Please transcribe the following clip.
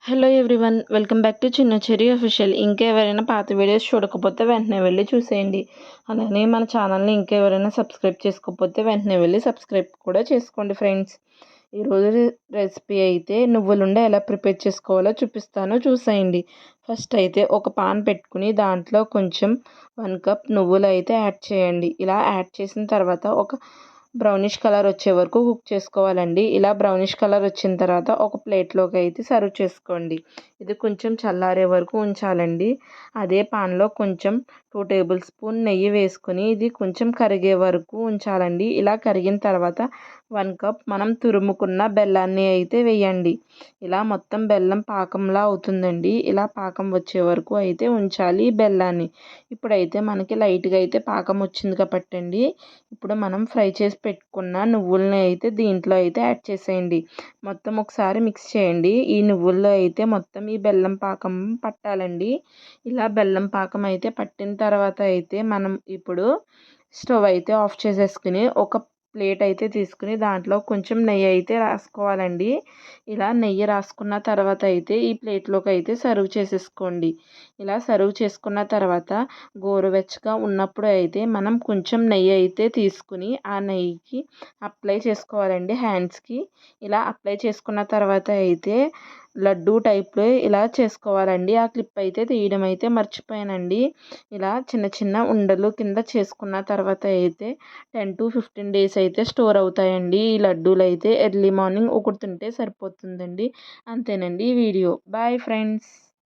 Hello everyone, welcome back to చిన్న చెరి official. ఇంకెవరైనా పాత వీడియోస్ చూడకపోతే వెంటనే వెళ్ళి చూసేయండి. అలానే మన ఛానల్ని ఇంకెవరైనా సబ్స్క్రైబ్ చేసుకోకపోతే వెంటనే వెళ్ళి సబ్స్క్రైబ్ కూడా చేసుకోండి ఫ్రెండ్స్. ఈరోజు రెసిపీ అయితే నువ్వులుండే ఎలా ప్రిపేర్ చేసుకోవాలో చూపిస్తాను, చూసేయండి. ఫస్ట్ అయితే ఒక పాన్ పెట్టుకుని దాంట్లో కొంచెం 1 కప్ నువ్వులు అయితే యాడ్ చేయండి. ఇలా యాడ్ చేసిన తర్వాత ఒక బ్రౌనిష్ కలర్ వచ్చే వరకు కుక్ చేసుకోవాలండి. ఇలా బ్రౌనిష్ కలర్ వచ్చిన తర్వాత ఒక ప్లేట్లోకి అయితే సర్వ్ చేసుకోండి. ఇది కొంచెం చల్లారే వరకు ఉంచాలండి. అదే పాన్లో కొంచెం 2 టేబుల్ స్పూన్ నెయ్యి వేసుకొని ఇది కొంచెం కరిగే వరకు ఉంచాలండి. ఇలా కరిగిన తర్వాత 1 కప్ మనం తురుముకున్న బెల్లాన్ని అయితే వేయండి. ఇలా మొత్తం బెల్లం పాకంలా అవుతుందండి. ఇలా పాకం వచ్చే వరకు అయితే ఉంచాలి బెల్లాన్ని. ఇప్పుడైతే మనకి లైట్గా అయితే పాకం వచ్చింది కాబట్టండి, ఇప్పుడు మనం ఫ్రై చేసి పెట్టుకున్న నువ్వులని అయితే దీంట్లో అయితే యాడ్ చేసేయండి. మొత్తం ఒకసారి మిక్స్ చేయండి. ఈ నువ్వుల్లో అయితే మొత్తం ఈ బెల్లం పాకం పట్టాలండి. ఇలా బెల్లం పాకం అయితే పట్టిన తర్వాత అయితే మనం ఇప్పుడు స్టవ్ అయితే ఆఫ్ చేసేసుకుని ఒక ప్లేట్ అయితే తీసుకుని దాంట్లో కొంచెం నెయ్యి అయితే రాసుకోవాలండి. ఇలా నెయ్యి రాసుకున్న తర్వాత అయితే ఈ ప్లేట్లోకి అయితే సర్వ్ చేసేసుకోండి. ఇలా సర్వ్ చేసుకున్న తర్వాత గోరువెచ్చగా ఉన్నప్పుడు అయితే మనం కొంచెం నెయ్యి అయితే తీసుకుని ఆ నెయ్యికి అప్లై చేసుకోవాలండి హ్యాండ్స్కి. ఇలా అప్లై చేసుకున్న తర్వాత అయితే లడ్డూ టైప్లో ఇలా చేసుకోవాలండి. ఆ క్లిప్ అయితే తీయడం అయితే మర్చిపోయానండి. ఇలా చిన్న చిన్న ఉండలు కింద చేసుకున్న తర్వాత అయితే 10 to 15 డేస్ అయితే స్టోర్ అవుతాయండి. ఈ లడ్డూలు అయితే ఎర్లీ మార్నింగ్ ఒకటి తింటే సరిపోతుందండి. అంతేనండి ఈ వీడియో. Bye friends.